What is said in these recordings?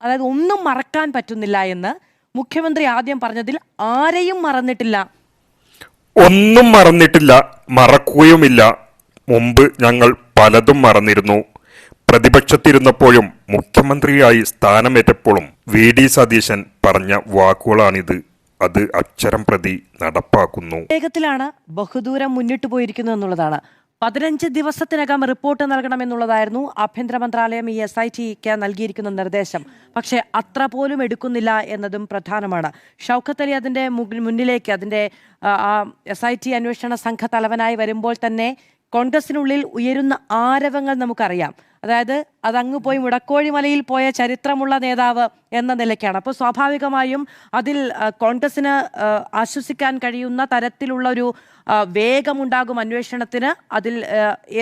അതായത് ഒന്നും മറക്കാൻ പറ്റുന്നില്ല എന്ന് മുഖ്യമന്ത്രി ആദ്യം പറഞ്ഞതിൽ ആരെയും മറന്നിട്ടില്ല. ഒന്നും മറന്നിട്ടില്ല, മറക്കുകയുമില്ല. മുമ്പ് ഞങ്ങൾ പലതും മറന്നിരുന്നു. പ്രതിപക്ഷത്തിരുന്നപ്പോഴും മുഖ്യമന്ത്രിയായി സ്ഥാനമേറ്റപ്പോഴും വി.ഡി. സതീശൻ പറഞ്ഞ വാക്കുകളാണിത്. അത് അക്ഷരം പ്രതി നടപ്പാക്കുന്നു. വേഗത്തിലാണ് ബഹുദൂരം മുന്നിട്ട് പോയിരിക്കുന്നത് എന്നുള്ളതാണ്. 15 ദിവസത്തിനകം റിപ്പോർട്ട് നൽകണമെന്നുള്ളതായിരുന്നു ആഭ്യന്തര മന്ത്രാലയം ഈ SITക്ക് നൽകിയിരിക്കുന്ന നിർദ്ദേശം. പക്ഷേ അത്ര പോലും എടുക്കുന്നില്ല എന്നതും പ്രധാനമാണ്. ഷൗക്കത്ത് അലി അതിൻ്റെ മുന്നിലേക്ക് അതിൻ്റെ SIT അന്വേഷണ സംഘ തലവനായി വരുമ്പോൾ തന്നെ കോൺഗ്രസിനുള്ളിൽ ഉയരുന്ന ആരവങ്ങൾ നമുക്കറിയാം. അതായത് അതങ്ങ് പോയി മുടക്കോഴിമലയിൽ പോയ ചരിത്രമുള്ള നേതാവ് എന്ന നിലയ്ക്കാണ്. അപ്പോൾ സ്വാഭാവികമായും അതിൽ കോൺഗ്രസിന് ആശ്വസിക്കാൻ കഴിയുന്ന തരത്തിലുള്ള ഒരു വേഗമുണ്ടാകും അന്വേഷണത്തിന് അതിൽ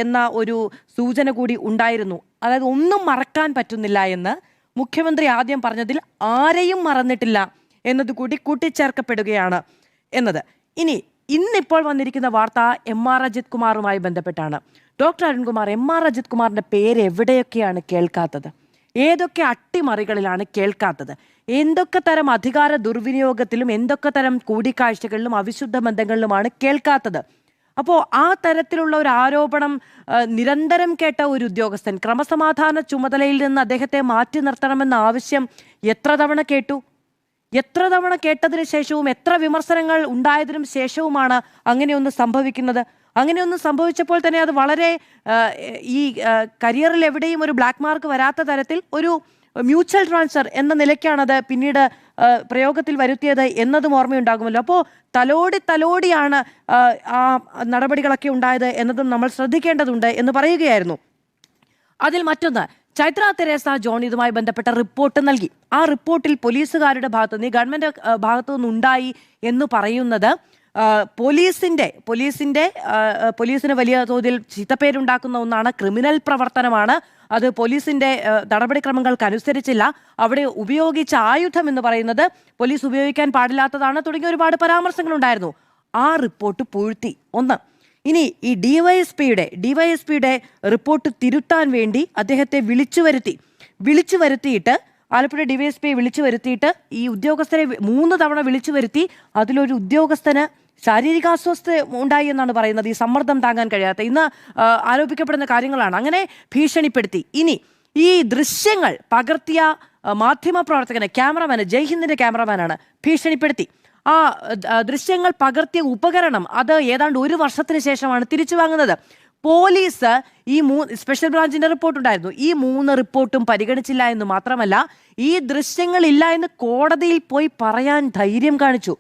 എന്ന ഒരു സൂചന കൂടി ഉണ്ടായിരുന്നു. അതായത് ഒന്നും മറക്കാൻ പറ്റുന്നില്ല എന്ന് മുഖ്യമന്ത്രി ആദ്യം പറഞ്ഞതിൽ ആരെയും മറന്നിട്ടില്ല എന്നതുകൂടി കൂട്ടിച്ചേർക്കപ്പെടുകയാണ് എന്നത്. ഇന്നിപ്പോൾ വന്നിരിക്കുന്ന വാർത്ത MR അജിത് കുമാറുമായി ബന്ധപ്പെട്ടാണ്. ഡോക്ടർ അരുൺകുമാർ, MR അജിത് കുമാറിന്റെ പേര് എവിടെയൊക്കെയാണ് കേൾക്കാത്തത്? ഏതൊക്കെ അട്ടിമറികളിലാണ് കേൾക്കാത്തത്? എന്തൊക്കെ തരം അധികാര ദുർവിനിയോഗത്തിലും എന്തൊക്കെ തരം കൂടിക്കാഴ്ചകളിലും അവിശുദ്ധ ബന്ധങ്ങളിലുമാണ് കേൾക്കാത്തത്? അപ്പോൾ ആ തരത്തിലുള്ള ഒരു ആരോപണം നിരന്തരം കേട്ട ഒരു ഉദ്യോഗസ്ഥൻ ക്രമസമാധാന ചുമതലയിൽ നിന്ന് അദ്ദേഹത്തെ മാറ്റി നിർത്തണമെന്ന ആവശ്യം എത്ര തവണ കേട്ടു? എത്ര തവണ കേട്ടതിന് ശേഷവും എത്ര വിമർശനങ്ങൾ ഉണ്ടായതിനും ശേഷവുമാണ് അങ്ങനെയൊന്ന് സംഭവിക്കുന്നത്? അങ്ങനെയൊന്ന് സംഭവിച്ചപ്പോൾ തന്നെ അത് വളരെ ഈ കരിയറിൽ എവിടെയും ഒരു ബ്ലാക്ക് മാർക്ക് വരാത്ത തരത്തിൽ ഒരു മ്യൂച്വൽ ട്രാൻസ്ഫർ എന്ന നിലയ്ക്കാണത് പിന്നീട് പ്രയോഗത്തിൽ വരുത്തിയത് എന്നതും ഓർമ്മയുണ്ടാകുമല്ലോ. അപ്പോൾ തലോടിയാണ് ആ നടപടികളൊക്കെ ഉണ്ടായത് എന്നതും നമ്മൾ ശ്രദ്ധിക്കേണ്ടതുണ്ട് എന്ന് പറയുകയായിരുന്നു. അതിൽ മറ്റൊന്ന്, ചൈത്ര തെരേസ ജോൺ ഇതുമായി ബന്ധപ്പെട്ട റിപ്പോർട്ട് നൽകി. ആ റിപ്പോർട്ടിൽ പോലീസുകാരുടെ ഭാഗത്തുനിന്ന് ഗവൺമെന്റ് ഭാഗത്തു നിന്നുണ്ടായി എന്ന് പറയുന്നത് പോലീസിന് വലിയ തോതിൽ ചീത്തപ്പേരുണ്ടാക്കുന്ന ഒന്നാണ്, ക്രിമിനൽ പ്രവർത്തനമാണ്, അത് പോലീസിന്റെ നടപടിക്രമങ്ങൾക്ക് അനുസരിച്ചില്ല, അവിടെ ഉപയോഗിച്ച ആയുധം എന്ന് പറയുന്നത് പോലീസ് ഉപയോഗിക്കാൻ പാടില്ലാത്തതാണ് തുടങ്ങിയ ഒരുപാട് പരാമർശങ്ങൾ ഉണ്ടായിരുന്നു. ആ റിപ്പോർട്ട് പൂഴ്ത്തി. ഒന്ന്. ഇനി ഈ ഡിവൈഎസ്പിയുടെ റിപ്പോർട്ട് തിരുത്താൻ വേണ്ടി അദ്ദേഹത്തെ വിളിച്ചു വരുത്തിയിട്ട് ആലപ്പുഴ ഡിവൈഎസ്പിയെ വിളിച്ചു വരുത്തിയിട്ട് ഈ ഉദ്യോഗസ്ഥരെ 3 തവണ വിളിച്ചു വരുത്തി. അതിലൊരു ഉദ്യോഗസ്ഥന് ശാരീരികാസ്വസ്ഥ ഉണ്ടായി എന്നാണ് പറയുന്നത്. ഈ സമ്മർദ്ദം താങ്ങാൻ കഴിയാത്ത ഇന്ന് ആരോപിക്കപ്പെടുന്ന കാര്യങ്ങളാണ്. അങ്ങനെ ഭീഷണിപ്പെടുത്തി. ഇനി ഈ ദൃശ്യങ്ങൾ പകർത്തിയ മാധ്യമപ്രവർത്തകനെ, ക്യാമറമാന്, ജയ്ഹിന്ദിന്റെ ക്യാമറമാനാണ് ഭീഷണിപ്പെടുത്തി. ആ ദൃശ്യങ്ങൾ പകർത്തിയ ഉപകരണം അത് ഏതാണ്ട് 1 വർഷത്തിന് ശേഷമാണ് തിരിച്ചു വാങ്ങുന്നത്. പോലീസ് ഈ സ്പെഷ്യൽ ബ്രാഞ്ചിന്റെ റിപ്പോർട്ട് ഉണ്ടായിരുന്നു. ഈ 3 റിപ്പോർട്ടും പരിഗണിച്ചില്ല എന്ന് മാത്രമല്ല, ഈ ദൃശ്യങ്ങളില്ല എന്ന് കോടതിയിൽ പോയി പറയാൻ ധൈര്യം കാണിച്ചു.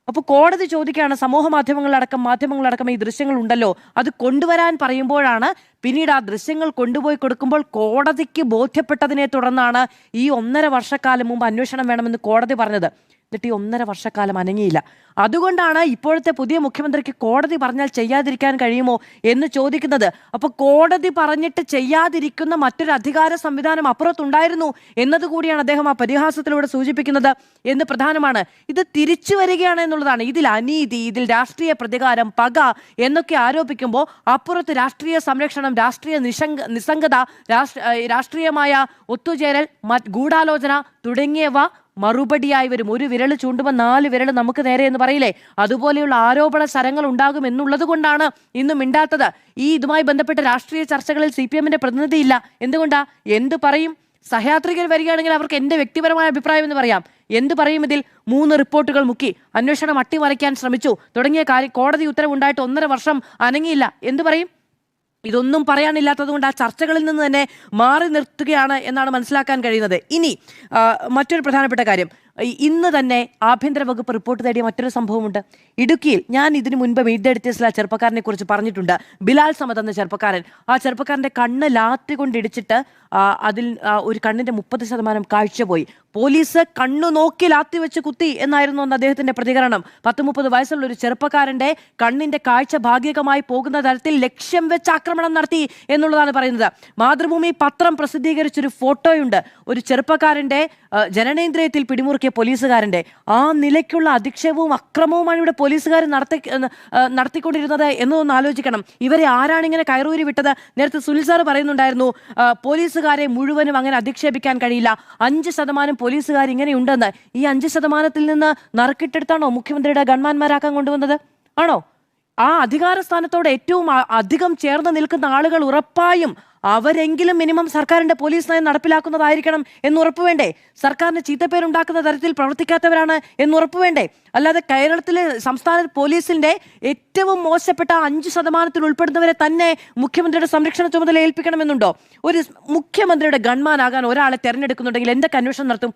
അപ്പോൾ കോടതി ചോദിക്കുകയാണ്, സമൂഹ മാധ്യമങ്ങളടക്കം ഈ ദൃശ്യങ്ങൾ ഉണ്ടല്ലോ, അത് കൊണ്ടുവരാൻ പറയുമ്പോഴാണ് പിന്നീട് ആ ദൃശ്യങ്ങൾ കൊണ്ടുപോയി കൊടുക്കുമ്പോൾ കോടതിക്ക് ബോധ്യപ്പെട്ടതിനെ തുടർന്നാണ് ഈ 1.5 വർഷക്കാലം മുമ്പ് അന്വേഷണം വേണമെന്ന് കോടതി പറഞ്ഞത്. എന്നിട്ട് ഈ 1.5 വർഷക്കാലം അനങ്ങിയില്ല. അതുകൊണ്ടാണ് ഇപ്പോഴത്തെ പുതിയ മുഖ്യമന്ത്രിക്ക് കോടതി പറഞ്ഞാൽ ചെയ്യാതിരിക്കാൻ കഴിയുമോ എന്ന് ചോദിക്കുന്നത്. അപ്പോൾ കോടതി പറഞ്ഞിട്ട് ചെയ്യാതിരിക്കുന്ന മറ്റൊരു അധികാര സംവിധാനം അപ്പുറത്തുണ്ടായിരുന്നു എന്നതുകൂടിയാണ് അദ്ദേഹം ആ പരിഹാസത്തിലൂടെ സൂചിപ്പിക്കുന്നത് എന്ന് പ്രധാനമാണ്. ഇത് തിരിച്ചു വരികയാണ് എന്നുള്ളതാണ്. ഇതിൽ അനീതി, ഇതിൽ രാഷ്ട്രീയ പ്രതികാരം, പക എന്നൊക്കെ ആരോപിക്കുമ്പോൾ അപ്പുറത്ത് രാഷ്ട്രീയ സംരക്ഷണം, രാഷ്ട്രീയ നിസ്സംഗത, രാഷ്ട്രീയമായ ഒത്തുചേരൽ, ഗൂഢാലോചന തുടങ്ങിയവ മറുപടിയായി വരും. ഒരു വിരൽ ചൂണ്ടുമ്പോൾ 4 വിരൽ നമുക്ക് നേരെ എന്ന് പറയില്ലേ, അതുപോലെയുള്ള ആരോപണ സരങ്ങൾ ഉണ്ടാകും എന്നുള്ളത് കൊണ്ടാണ് ഇന്നും മിണ്ടാത്തത്. ഇതുമായി ബന്ധപ്പെട്ട രാഷ്ട്രീയ ചർച്ചകളിൽ CPMന്റെ പ്രതിനിധിയില്ല. എന്തുകൊണ്ടാ? എന്ത് പറയും? സഹയാത്രികർ വരികയാണെങ്കിൽ അവർക്ക് എൻ്റെ വ്യക്തിപരമായ അഭിപ്രായം എന്ന് പറയാം. എന്ത് പറയും? ഇതിൽ 3 റിപ്പോർട്ടുകൾ മുക്കി, അന്വേഷണം അട്ടിമറിക്കാൻ ശ്രമിച്ചു തുടങ്ങിയ കോടതി ഉത്തരവുണ്ടായിട്ട് 1.5 വർഷം അനങ്ങിയില്ല. എന്ത് പറയും? ഇതൊന്നും പറയാനില്ലാത്തത് കൊണ്ട് ആ ചർച്ചകളിൽ നിന്ന് തന്നെ മാറി നിർത്തുകയാണ് എന്നാണ് മനസ്സിലാക്കാൻ കഴിയുന്നത്. ഇനി മറ്റൊരു പ്രധാനപ്പെട്ട കാര്യം, ഇന്ന് തന്നെ ആഭ്യന്തര വകുപ്പ് റിപ്പോർട്ട് തേടിയ മറ്റൊരു സംഭവമുണ്ട്. ഇടുക്കിയിൽ ഞാൻ ഇതിനു മുൻപ് മീഡിയ എഡിറ്റേഴ്സിൽ ആ ചെറുപ്പക്കാരനെ കുറിച്ച് പറഞ്ഞിട്ടുണ്ട്. ബിലാൽ സമദ് എന്ന ചെറുപ്പക്കാരൻ. ആ ചെറുപ്പക്കാരൻ്റെ കണ്ണ് ലാത്തി കൊണ്ടിടിച്ചിട്ട് അതിൽ ഒരു കണ്ണിൻ്റെ 30% കാഴ്ച പോയി. പോലീസ് കണ്ണു നോക്കി ലാത്തി വെച്ച് കുത്തി എന്നായിരുന്നു അന്ന് അദ്ദേഹത്തിന്റെ പ്രതികരണം. 30 വയസ്സുള്ള ഒരു ചെറുപ്പക്കാരന്റെ കണ്ണിന്റെ കാഴ്ച ഭാഗികമായി പോകുന്ന തരത്തിൽ ലക്ഷ്യം വെച്ച് ആക്രമണം നടത്തി എന്നുള്ളതാണ് പറയുന്നത്. മാതൃഭൂമി പത്രം പ്രസിദ്ധീകരിച്ചൊരു ഫോട്ടോയുണ്ട്. ഒരു ചെറുപ്പക്കാരന്റെ ജനനേന്ദ്രിയത്തിൽ പിടിമുറുക്കിയ നടത്തിയ പോലീസുകാരന്റെ ആ നിലയ്ക്കുള്ള അധിക്ഷേപവും അക്രമവുമാണ് ഇവിടെ പോലീസുകാർ നടത്തിക്കൊണ്ടിരുന്നത് എന്നൊന്ന് ആലോചിക്കണം. ഇവരെ ആരാണ് ഇങ്ങനെ കയറൂരി വിട്ടത്? നേരത്തെ സുനിൽ സാർ പറയുന്നുണ്ടായിരുന്നു പോലീസുകാരെ മുഴുവനും അങ്ങനെ അധിക്ഷേപിക്കാൻ കഴിയില്ല, 5% പോലീസുകാർ ഇങ്ങനെയുണ്ടെന്ന്. ഈ 5%-ൽ നിന്ന് നറുക്കിട്ടെടുത്താണോ മുഖ്യമന്ത്രിയുടെ ഗൺമാന്മാരാക്കാൻ കൊണ്ടുവന്നത്? ആണോ? ആ അധികാര സ്ഥാനത്തോട് ഏറ്റവും അധികം ചേർന്ന് നിൽക്കുന്ന ആളുകൾ ഉറപ്പായും അവരെങ്കിലും മിനിമം സർക്കാരിന്റെ പോലീസ് നയം നടപ്പിലാക്കുന്നതായിരിക്കണം എന്ന് ഉറപ്പുവേണ്ടേ? സർക്കാരിന് ചീത്തപ്പേരുണ്ടാക്കുന്ന തരത്തിൽ പ്രവർത്തിക്കാത്തവരാണ് എന്ന് ഉറപ്പുവേണ്ടേ? അല്ലാതെ കേരളത്തിലെ സംസ്ഥാന പോലീസിന്റെ ഏറ്റവും മോശപ്പെട്ട 5% ഉൾപ്പെടുന്നവരെ തന്നെ മുഖ്യമന്ത്രിയുടെ സംരക്ഷണ ചുമതല ഏൽപ്പിക്കണമെന്നുണ്ടോ? ഒരു മുഖ്യമന്ത്രിയുടെ ഗൺമാനാകാൻ ഒരാളെ തെരഞ്ഞെടുക്കുന്നുണ്ടെങ്കിൽ എന്തൊക്കെ അന്വേഷണം നടത്തും?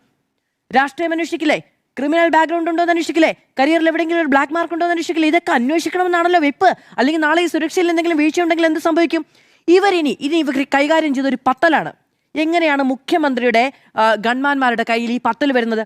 രാഷ്ട്രീയം അന്വേഷിക്കില്ലേ? ക്രിമിനൽ ബാക്ക്ഗ്രൗണ്ട് ഉണ്ടോ എന്ന് അന്വേഷിക്കില്ലേ? കരിയറിൽ എവിടെയെങ്കിലും ഒരു ബ്ലാക്ക് മാർക്ക് ഉണ്ടോ എന്ന് അന്വേഷിക്കില്ലേ? ഇതൊക്കെ അന്വേഷിക്കണമെന്നാണല്ലോ വെപ്പ്. അല്ലെങ്കിൽ നാളെ ഈ സുരക്ഷയിൽ എന്തെങ്കിലും വീഴ്ചയുണ്ടെങ്കിൽ എന്ത് സംഭവിക്കും? ഇവർ ഇവർ കൈകാര്യം ചെയ്തൊരു പത്തലാണ്. എങ്ങനെയാണ് മുഖ്യമന്ത്രിയുടെ ഗൺമാന്മാരുടെ കയ്യിൽ ഈ പത്തൽ വരുന്നത്?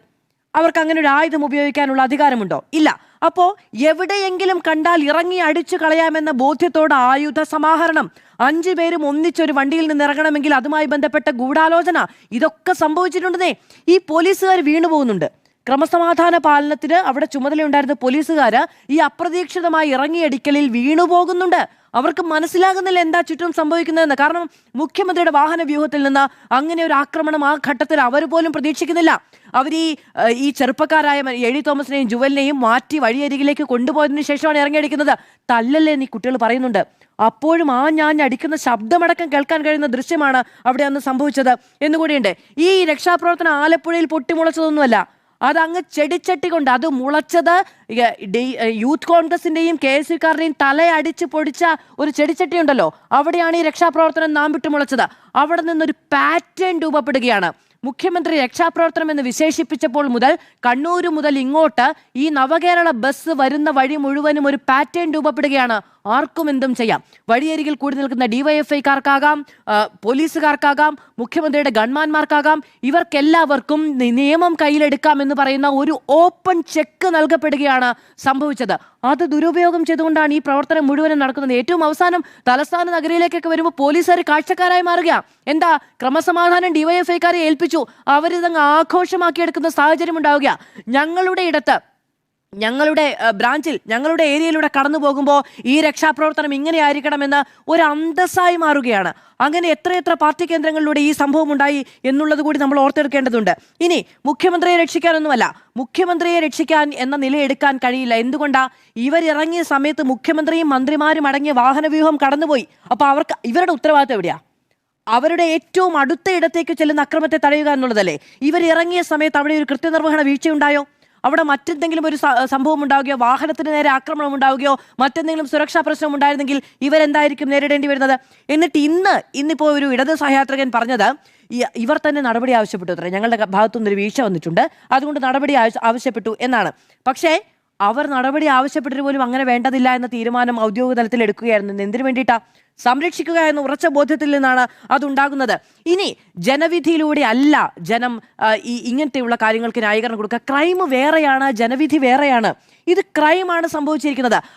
അവർക്ക് അങ്ങനെ ഒരു ആയുധം ഉപയോഗിക്കാനുള്ള അധികാരമുണ്ടോ? ഇല്ല. അപ്പോ എവിടെയെങ്കിലും കണ്ടാൽ ഇറങ്ങി അടിച്ചു കളയാമെന്ന ബോധ്യത്തോടെ ആയുധ സമാഹരണം, 5 പേരും ഒന്നിച്ചൊരു വണ്ടിയിൽ നിന്ന് ഇറങ്ങണമെങ്കിൽ അതുമായി ബന്ധപ്പെട്ട ഗൂഢാലോചന, ഇതൊക്കെ സംഭവിച്ചിട്ടുണ്ടെന്നേ. ഈ പോലീസുകാർ വീണുപോകുന്നുണ്ട്. ക്രമസമാധാന പാലനത്തിന് അവിടെ ചുമതലയുണ്ടായിരുന്ന പോലീസുകാര് ഈ അപ്രതീക്ഷിതമായി ഇറങ്ങിയടിക്കലിൽ വീണുപോകുന്നുണ്ട്. അവർക്ക് മനസ്സിലാകുന്നില്ല എന്താ ചുറ്റും സംഭവിക്കുന്നതെന്ന്. കാരണം മുഖ്യമന്ത്രിയുടെ വാഹന വ്യൂഹത്തിൽ നിന്ന് അങ്ങനെ ഒരു ആക്രമണം ആ ഘട്ടത്തിൽ അവർ പോലും പ്രതീക്ഷിക്കുന്നില്ല. അവർ ഈ ചെറുപ്പക്കാരായ എഴി തോമസിനെയും ജുവലിനെയും മാറ്റി വഴിയരികിലേക്ക് കൊണ്ടുപോയതിനു ശേഷമാണ് ഇറങ്ങിയടിക്കുന്നത്. തല്ലല്ലേ നീ കുട്ടികൾ പറയുന്നുണ്ട്. അപ്പോഴും ഞാൻ അടിക്കുന്ന ശബ്ദമടക്കം കേൾക്കാൻ കഴിയുന്ന ദൃശ്യമാണ് അവിടെ അന്ന് സംഭവിച്ചത് എന്നുകൂടിയുണ്ട്. ഈ രക്ഷാപ്രവർത്തനം ആലപ്പുഴയിൽ പൊട്ടിമുളച്ചതൊന്നുമല്ല. അതങ്ങ് ചെടിച്ചട്ടി കൊണ്ട് അത് മുളച്ചത് യൂത്ത് കോൺഗ്രസിന്റെയും KSUക്കാരുടെയും തലയടിച്ച് പൊടിച്ച ഒരു ചെടിച്ചട്ടി ഉണ്ടല്ലോ, അവിടെയാണ് ഈ രക്ഷാപ്രവർത്തനം നാമ്പിട്ട് മുളച്ചത്. അവിടെ നിന്നൊരു പാറ്റേൺ രൂപപ്പെടുകയാണ്. മുഖ്യമന്ത്രി രക്ഷാപ്രവർത്തനം എന്ന് വിശേഷിപ്പിച്ചപ്പോൾ മുതൽ കണ്ണൂർ മുതൽ ഇങ്ങോട്ട് ഈ നവകേരള ബസ് വരുന്ന വഴി മുഴുവനും ഒരു പാറ്റേൺ രൂപപ്പെടുകയാണ്. ആർക്കും എന്തും ചെയ്യാം. വഴിയരികിൽ കൂടി നിൽക്കുന്ന DYFIക്കാർക്കാകാം, പോലീസുകാർക്കാകാം, മുഖ്യമന്ത്രിയുടെ ഗൺമാന്മാർക്കാകാം, ഇവർക്കെല്ലാവർക്കും നിയമം കയ്യിലെടുക്കാം എന്ന് പറയുന്ന ഒരു ഓപ്പൺ ചെക്ക് നൽകപ്പെടുകയാണ് സംഭവിച്ചത്. അത് ദുരുപയോഗം ചെയ്തുകൊണ്ടാണ് ഈ പ്രവർത്തനം മുഴുവനും നടക്കുന്നത്. ഏറ്റവും അവസാനം തലസ്ഥാന നഗരിയിലേക്കൊക്കെ വരുമ്പോൾ പോലീസുകാർ കാഴ്ചക്കാരായി മാറുക. എന്താ? ക്രമസമാധാനം DYFIക്കാരെ ഏൽപ്പിച്ചു, അവരിതങ്ങ് ആഘോഷമാക്കിയെടുക്കുന്ന സാഹചര്യം ഉണ്ടാവുക. ഞങ്ങളുടെ ഇടത്ത്, ഞങ്ങളുടെ ബ്രാഞ്ചിൽ, ഞങ്ങളുടെ ഏരിയയിലൂടെ കടന്നു പോകുമ്പോൾ ഈ രക്ഷാപ്രവർത്തനം ഇങ്ങനെ ആയിരിക്കണമെന്ന് ഒരു അന്തസ്സായി മാറുകയാണ്. അങ്ങനെ എത്രയെത്ര പാർട്ടി കേന്ദ്രങ്ങളിലൂടെ ഈ സംഭവം ഉണ്ടായി എന്നുള്ളത് കൂടി നമ്മൾ ഓർത്തെടുക്കേണ്ടതുണ്ട്. ഇനി മുഖ്യമന്ത്രിയെ രക്ഷിക്കാനൊന്നുമല്ല, മുഖ്യമന്ത്രിയെ രക്ഷിക്കാൻ എന്ന നിലയെടുക്കാൻ കഴിയില്ല. എന്തുകൊണ്ടാ? ഇവരിറങ്ങിയ സമയത്ത് മുഖ്യമന്ത്രിയും മന്ത്രിമാരും അടങ്ങിയ വാഹനവ്യൂഹം കടന്നുപോയി. അപ്പൊ അവർക്ക് ഇവരുടെ ഉത്തരവാദിത്തം എവിടെയാ? അവരുടെ ഏറ്റവും അടുത്ത ഇടത്തേക്ക് ചെല്ലുന്ന അക്രമത്തെ തടയുക എന്നുള്ളതല്ലേ? ഇവരിറങ്ങിയ സമയത്ത് അവിടെ ഒരു കൃത്യനിർവഹണ വീഴ്ചയുണ്ടായോ? അവിടെ മറ്റെന്തെങ്കിലും ഒരു സംഭവം ഉണ്ടാവുകയോ, വാഹനത്തിന് നേരെ ആക്രമണം ഉണ്ടാവുകയോ, മറ്റെന്തെങ്കിലും സുരക്ഷാ പ്രശ്നം ഉണ്ടായിരുന്നെങ്കിൽ ഇവരെന്തായിരിക്കും നേരിടേണ്ടി വരുന്നത്? എന്നിട്ട് ഇന്നിപ്പോൾ ഒരു ഇടത് സഹയാത്രികൻ പറഞ്ഞത് ഇവർ തന്നെ നടപടി ആവശ്യപ്പെട്ടു അത്രേ. ഞങ്ങളുടെ ഭാഗത്തുനിന്നൊരു വീഴ്ച വന്നിട്ടുണ്ട്, അതുകൊണ്ട് നടപടി ആവശ്യപ്പെട്ടു എന്നാണ്. പക്ഷേ അവർ നടപടി ആവശ്യപ്പെട്ടിട്ട് പോലും അങ്ങനെ വേണ്ടതില്ല എന്ന തീരുമാനം ഔദ്യോഗിക തലത്തിൽ എടുക്കുകയായിരുന്നു. എന്തിനു വേണ്ടിയിട്ടാ? സംരക്ഷിക്കുക എന്ന ഉറച്ച ബോധ്യത്തിൽ നിന്നാണ് അതുണ്ടാകുന്നത്. ഇനി ജനവിധിയിലൂടെ അല്ല ജനം ഇങ്ങനത്തെയുള്ള കാര്യങ്ങൾക്ക് ന്യായീകരണം കൊടുക്കുക. ക്രൈം വേറെയാണ്, ജനവിധി വേറെയാണ്. ഇത് ക്രൈമാണ് സംഭവിച്ചിരിക്കുന്നത്.